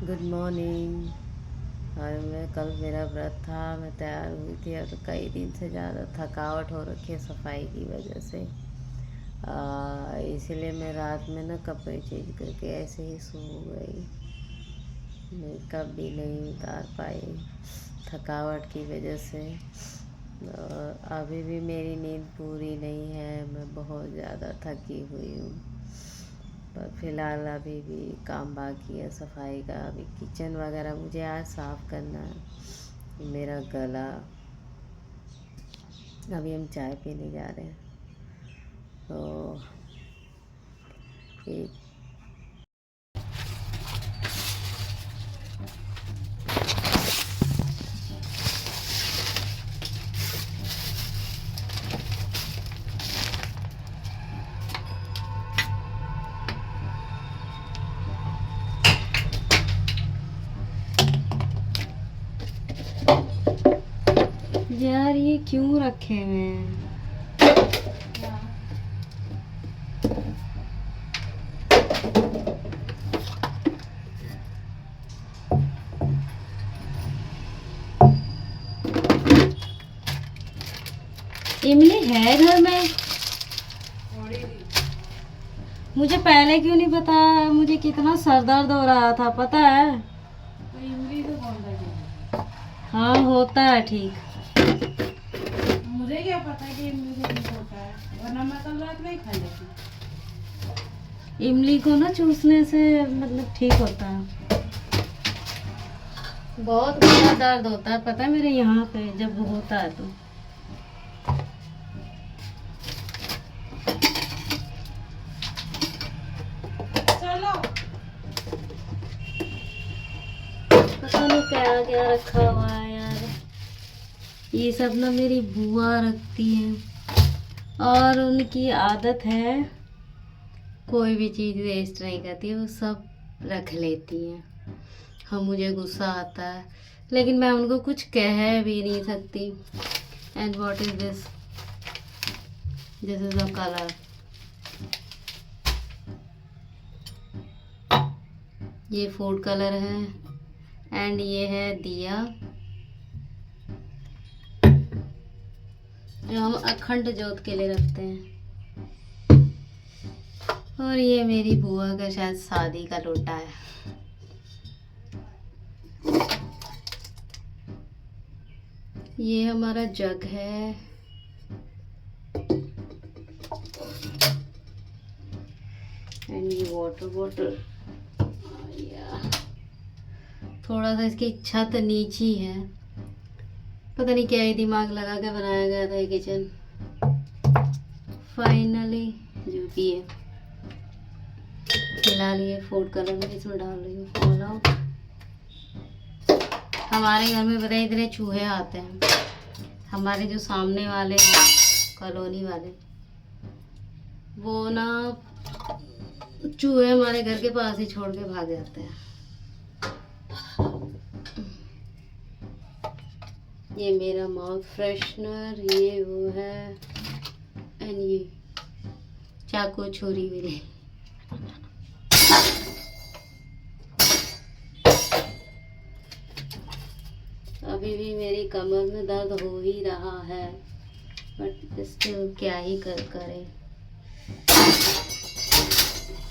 Good morning. और मैं कल मेरा व्रत था, मैं तैयार हुई थी और कई दिन से ज़्यादा थकावट हो रखी है सफाई की वजह से। इसलिए मैं रात में ना कपड़े चेंज करके ऐसे ही सो गई। मेकअप भी नहीं उतार पाई थकावट की वजह से। और अभी भी मेरी नींद पूरी नहीं है, मैं बहुत ज़्यादा थकी हुई हूँ। पर फिलहाल अभी भी काम बाकी है सफाई का। अभी किचन वगैरह मुझे आज साफ़ करना है। मेरा गला, अभी हम चाय पीने जा रहे हैं तो एक यार ये क्यों रखे हुए हैं? इमली है घर में? मुझे पहले क्यों नहीं पता? मुझे कितना सर दर्द हो रहा था पता है? तो इमली तो कौन सा? हाँ होता है ठीक। मुझे क्या पता कि इमली से ठीक होता है, वरना मैं कल रात में ही खा लेती। इमली को ना चूसने से मतलब ठीक होता है। बहुत बड़ा दर्द होता है पता है मेरे यहाँ पे जब वो होता है तो। चलो पता नहीं क्या क्या रखा हुआ है यार। ये सब ना मेरी बुआ रखती है और उनकी आदत है कोई भी चीज़ वेस्ट नहीं करती, वो सब रख लेती हैं। हाँ मुझे गुस्सा आता है लेकिन मैं उनको कुछ कह भी नहीं सकती। And what is this? This is a colour. ये फूड कलर है एंड ये है दिया जो हम अखंड ज्योत के लिए रखते हैं। और ये मेरी बुआ का शायद शादी का लोटा है। ये हमारा जग है। एंड ये वाटर बॉटल। थोड़ा सा इसकी छत नीची है, पता नहीं क्या ही दिमाग लगा के बनाया गया था ये किचन। फाइनली जो भी है, फिलहाल ये फूड कलर में इसमें डाल रही हूँ। फॉलो, हमारे घर में पता है इतने चूहे आते हैं। हमारे जो सामने वाले हैं कॉलोनी वाले, वो ना चूहे हमारे घर के पास ही छोड़ के भाग जाते हैं। ये मेरा माउथ फ्रेशनर, ये वो है। एंड ये चाकू छुरी मिली। अभी भी मेरी कमर में दर्द हो ही रहा है बट स्टिल क्या ही करें।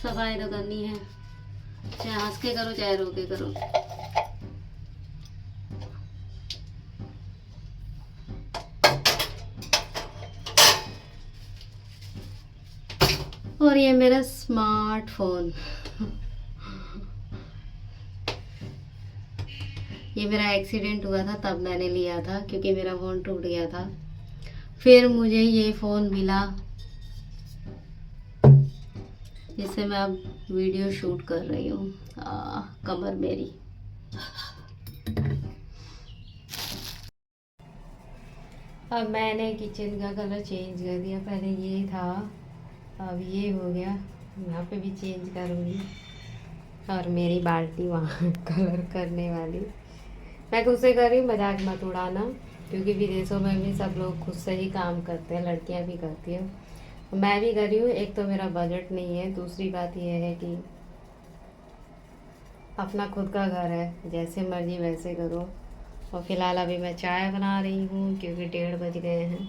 सफाई तो करनी है, चाहे हंस के करो चाहे रो के करो। और ये मेरा स्मार्टफोन, ये मेरा एक्सीडेंट हुआ था तब मैंने लिया था क्योंकि मेरा फ़ोन टूट गया था। फिर मुझे ये फ़ोन मिला जिससे मैं अब वीडियो शूट कर रही हूँ। कमर मेरी। अब मैंने किचन का कलर चेंज कर दिया, पहले ये था अब ये हो गया। यहाँ पे भी चेंज करूँगी। और मेरी बाल्टी वहाँ कलर करने वाली, मैं खुद से कर रही हूँ, मजाक मत उड़ाना। क्योंकि विदेशों में भी सब लोग खुद से ही काम करते हैं, लड़कियाँ भी करती हैं, मैं भी कर रही हूँ। एक तो मेरा बजट नहीं है, दूसरी बात यह है कि अपना खुद का घर है, जैसे मर्जी वैसे करो। और फिलहाल अभी मैं चाय बना रही हूँ क्योंकि 1:30 बज गए हैं।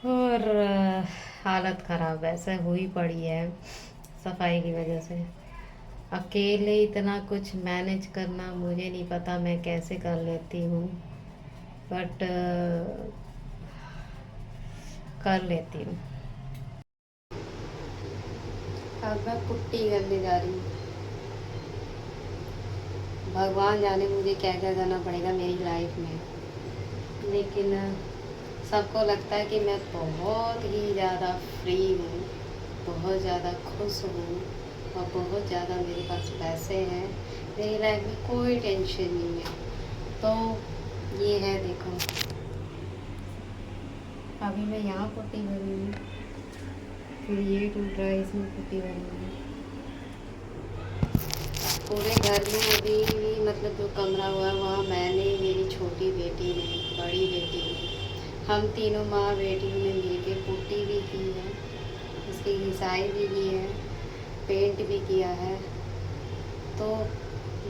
और हालत ख़राब वैसे हुई पड़ी है सफाई की वजह से। अकेले इतना कुछ मैनेज करना मुझे नहीं पता मैं कैसे कर लेती हूँ, बट कर लेती हूँ। अब मैं पुट्टी करने जा रही हूँ। भगवान जाने मुझे क्या क्या करना पड़ेगा मेरी लाइफ में, लेकिन सबको लगता है कि मैं बहुत ही ज़्यादा फ्री हूँ, बहुत ज़्यादा खुश हूँ और बहुत ज़्यादा मेरे पास पैसे हैं, मेरी लाइफ में कोई टेंशन नहीं है। तो ये है, देखो अभी मैं यहाँ पुट्टी करूँगी, फिर ये टूट रहा है इसमें पुट्टी करूँगी। पूरे घर में अभी भी मतलब जो कमरा हुआ है वहाँ मैंने, मेरी छोटी बेटी ने, बड़ी बेटी ने, हम तीनों माँ बेटियों ने मिलके पुट्टी भी की है, इसकी घिसाई भी की है, पेंट भी किया है। तो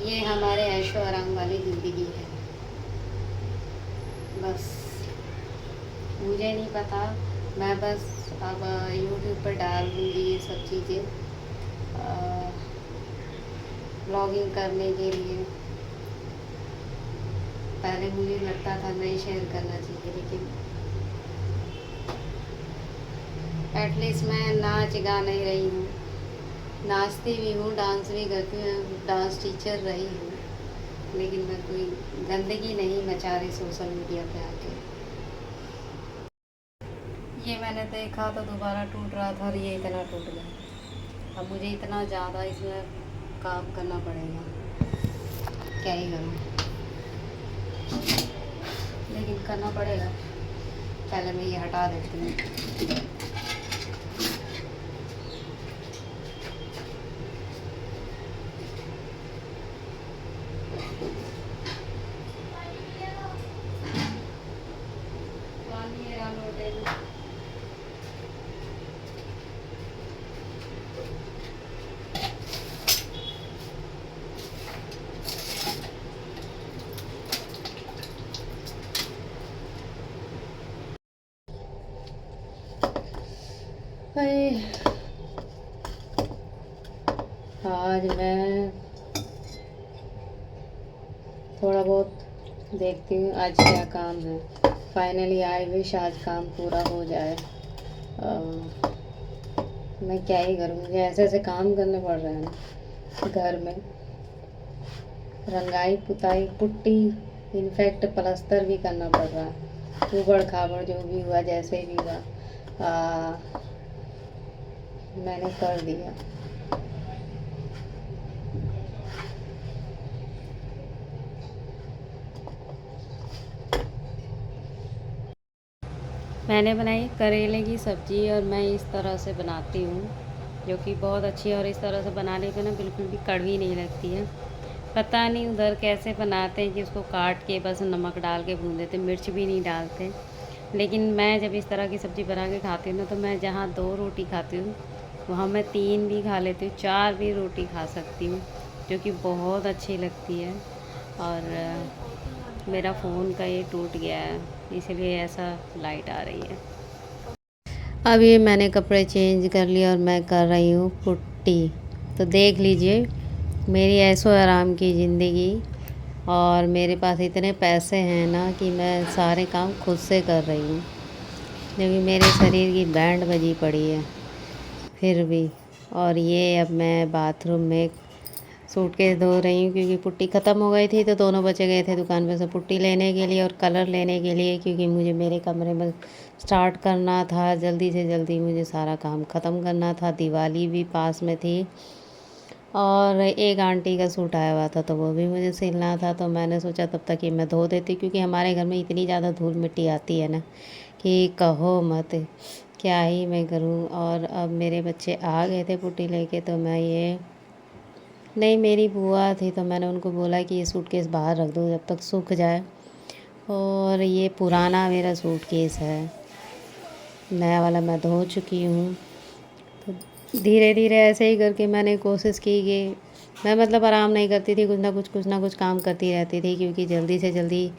ये हमारे ऐशो आराम वाली ज़िंदगी है। बस मुझे नहीं पता, मैं बस अब यूट्यूब पर डाल दूँगी ये सब चीज़ें ब्लॉगिंग करने के लिए। पहले मुझे लगता था नहीं शेयर करना चाहिए, लेकिन एटलीस्ट मैं नाच गा नहीं रही हूँ, नाचती भी हूँ, डांस भी करती हूँ, डांस टीचर रही हूँ, लेकिन मैं कोई गंदगी नहीं मचा रही सोशल मीडिया पे आके। ये मैंने देखा तो दोबारा टूट रहा था और ये इतना टूट गया। अब मुझे इतना ज़्यादा इसमें काम करना पड़ेगा, क्या ही करूँ, लेकिन करना पड़ेगा। पहले मैं ये हटा देती हूँ। आज मैं थोड़ा बहुत देखती हूँ आज क्या काम है। फाइनली आई विश आज काम पूरा हो जाए। मैं क्या ही करूँ, मुझे ऐसे ऐसे काम करने पड़ रहे हैं ना घर में। रंगाई पुताई पुट्टी, इनफैक्ट प्लस्तर भी करना पड़ रहा है। ऊबड़ खाबड़ जो भी हुआ, जैसे भी हुआ मैंने कर दिया। मैंने बनाई करेले की सब्ज़ी और मैं इस तरह से बनाती हूँ, जो कि बहुत अच्छी है। और इस तरह से बनाने पे ना बिल्कुल भी कड़वी नहीं लगती है। पता नहीं उधर कैसे बनाते हैं कि उसको काट के बस नमक डाल के भून देते, मिर्च भी नहीं डालते। लेकिन मैं जब इस तरह की सब्ज़ी बना के खाती हूँ ना, तो मैं जहाँ 2 रोटी खाती हूँ वहाँ मैं 3 भी खा लेती हूँ, 4 भी रोटी खा सकती हूँ, जो कि बहुत अच्छी लगती है। और मेरा फ़ोन का ये टूट गया है, इसलिए ऐसा लाइट आ रही है। अब ये मैंने कपड़े चेंज कर लिए और मैं कर रही हूँ पुट्टी। तो देख लीजिए मेरी ऐशो आराम की ज़िंदगी, और मेरे पास इतने पैसे हैं ना कि मैं सारे काम खुद से कर रही हूँ, क्योंकि मेरे शरीर की बैंड बजी पड़ी है फिर भी। और ये अब मैं बाथरूम में सूटकेस धो रही हूँ, क्योंकि पुट्टी ख़त्म हो गई थी। तो दोनों बच्चे गए थे दुकान पे से पुट्टी लेने के लिए और कलर लेने के लिए, क्योंकि मुझे मेरे कमरे में स्टार्ट करना था, जल्दी से जल्दी मुझे सारा काम ख़त्म करना था। दिवाली भी पास में थी और एक आंटी का सूट आया हुआ था तो वो भी मुझे सिलना था। तो मैंने सोचा तब तक ये मैं धो देती, क्योंकि हमारे घर में इतनी ज़्यादा धूल मिट्टी आती है ना कि कहो मत, क्या ही मैं करूँ। और अब मेरे बच्चे आ गए थे पुट्टी लेके, तो मैं ये नहीं, मेरी बुआ थी तो मैंने उनको बोला कि ये सूटकेस बाहर रख दो जब तक सूख जाए। और ये पुराना मेरा सूटकेस है, नया वाला मैं धो चुकी हूँ। तो धीरे धीरे ऐसे ही करके मैंने कोशिश की कि मैं मतलब आराम नहीं करती थी, कुछ ना कुछ काम करती रहती थी, क्योंकि जल्दी से जल्दी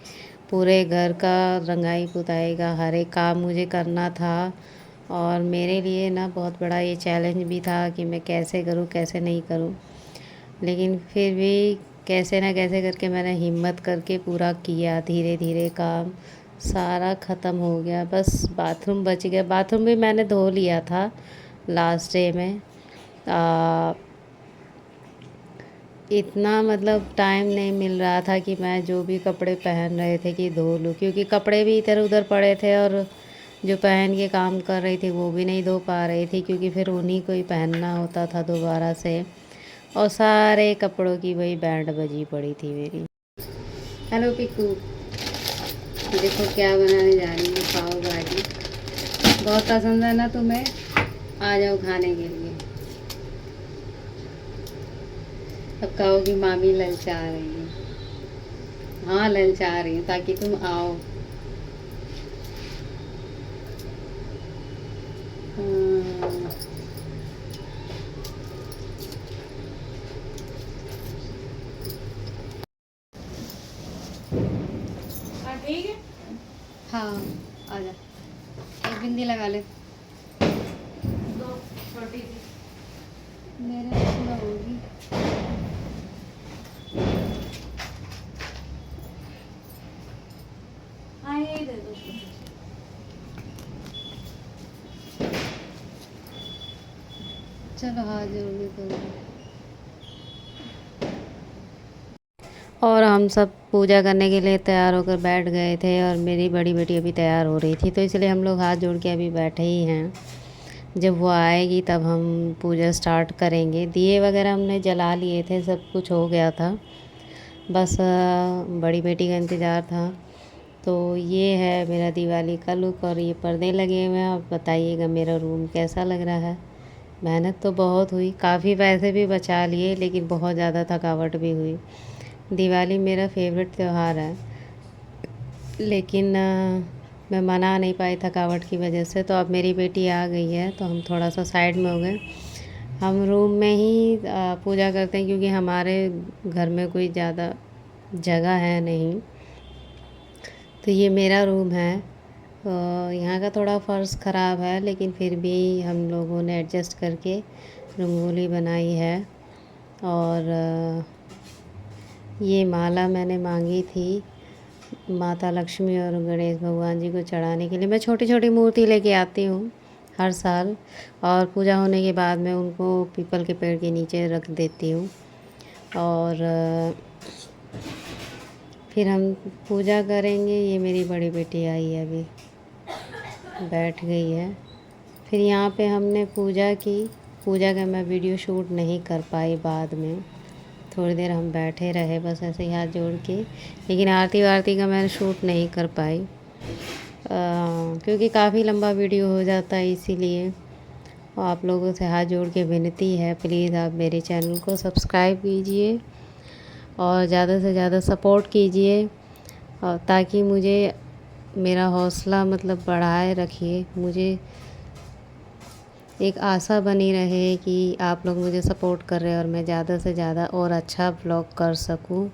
पूरे घर का रंगाई पुताई का हर एक काम मुझे करना था। और मेरे लिए ना बहुत बड़ा ये चैलेंज भी था कि मैं कैसे करूँ कैसे नहीं करूँ, लेकिन फिर भी कैसे ना कैसे करके मैंने हिम्मत करके पूरा किया। धीरे धीरे काम सारा ख़त्म हो गया, बस बाथरूम बच गया। बाथरूम भी मैंने धो लिया था लास्ट डे में। इतना मतलब टाइम नहीं मिल रहा था कि मैं जो भी कपड़े पहन रहे थे कि धो लूँ, क्योंकि कपड़े भी इधर उधर पड़े थे और जो पहन के काम कर रही थी वो भी नहीं धो पा रही थी, क्योंकि फिर उन्हीं को ही पहनना होता था दोबारा से। और सारे कपड़ों की वही बैंड बजी पड़ी थी मेरी। हेलो पिकू, देखो क्या बनाने जा रही हूँ, पाव भाजी। बहुत पसंद है ना तुम्हें, आ जाओ खाने के लिए। अब कहोगी मामी ललचा रही है। हाँ ललचा रही हूँ ताकि तुम आओ। हम्म, हाँ ठीक है। हाँ आ जा, एक बिंदी लगा ले। दो छोटी सी। मेरे में होगी। हाँ यही दे दो। चलो हाँ जरूरी करूँगी। और हम सब पूजा करने के लिए तैयार होकर बैठ गए थे, और मेरी बड़ी बेटी अभी तैयार हो रही थी, तो इसलिए हम लोग हाथ जोड़ के अभी बैठे ही हैं। जब वो आएगी तब हम पूजा स्टार्ट करेंगे। दिए वगैरह हमने जला लिए थे, सब कुछ हो गया था, बस बड़ी बेटी का इंतज़ार था। तो ये है मेरा दिवाली का लुक, और ये पर्दे लगे हुए हैं। आप बताइएगा मेरा रूम कैसा लग रहा है। मेहनत तो बहुत हुई, काफ़ी पैसे भी बचा लिए, लेकिन बहुत ज़्यादा थकावट भी हुई। दिवाली मेरा फेवरेट त्यौहार है, लेकिन मैं मना नहीं पाई थकावट की वजह से। तो अब मेरी बेटी आ गई है तो हम थोड़ा सा साइड में हो गए। हम रूम में ही पूजा करते हैं, क्योंकि हमारे घर में कोई ज़्यादा जगह है नहीं। तो ये मेरा रूम है। यहाँ का थोड़ा फर्श ख़राब है, लेकिन फिर भी हम लोगों ने एडजस्ट करके रंगोली बनाई है। और ये माला मैंने मांगी थी माता लक्ष्मी और गणेश भगवान जी को चढ़ाने के लिए। मैं छोटी छोटी मूर्ति लेके आती हूँ हर साल, और पूजा होने के बाद मैं उनको पीपल के पेड़ के नीचे रख देती हूँ। और फिर हम पूजा करेंगे। ये मेरी बड़ी बेटी आई है, अभी बैठ गई है। फिर यहाँ पे हमने पूजा की। पूजा का मैं वीडियो शूट नहीं कर पाई, बाद में थोड़ी देर हम बैठे रहे बस ऐसे ही हाथ जोड़ के, लेकिन आरती वारती का मैं शूट नहीं कर पाई, क्योंकि काफ़ी लंबा वीडियो हो जाता है, इसीलिए। और आप लोगों से हाथ जोड़ के विनती है, प्लीज़ आप मेरे चैनल को सब्सक्राइब कीजिए और ज़्यादा से ज़्यादा सपोर्ट कीजिए, और ताकि मुझे मेरा हौसला मतलब बढ़ाए रखिए। मुझे एक आशा बनी रहे कि आप लोग मुझे सपोर्ट कर रहे हैं और मैं ज़्यादा से ज़्यादा और अच्छा व्लॉग कर सकूं।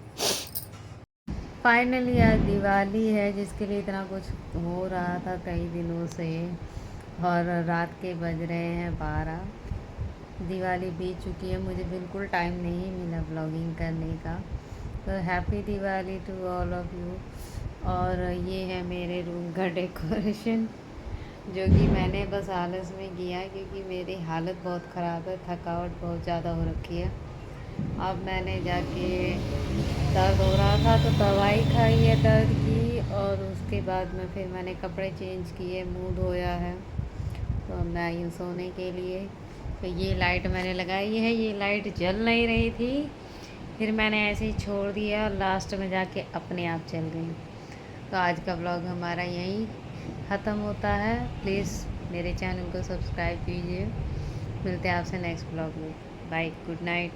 फाइनली आज दिवाली है, जिसके लिए इतना कुछ हो रहा था कई दिनों से, और रात के बज रहे हैं 12। दिवाली बीत चुकी है, मुझे बिल्कुल टाइम नहीं मिला व्लॉगिंग करने का। तो happy Diwali to all of you. और ये है मेरे रूम का डेकोरेशन, जो कि मैंने बस आलस में किया, क्योंकि मेरी हालत बहुत ख़राब है, थकावट बहुत ज़्यादा हो रखी है। अब मैंने जाके दर्द हो रहा था तो दवाई खाई है दर्द की, और उसके बाद में फिर मैंने कपड़े चेंज किए, मुंह धोया है। तो अब मैं आई हूँ सोने के लिए। तो ये लाइट मैंने लगाई है, ये लाइट जल नहीं रही थी, फिर मैंने ऐसे ही छोड़ दिया, लास्ट में जाके अपने आप चल गई। तो आज का व्लॉग हमारा यहीं ख़त्म होता है। प्लीज़ मेरे चैनल को सब्सक्राइब कीजिए। मिलते हैं आपसे नेक्स्ट व्लॉग में। Bye, good night.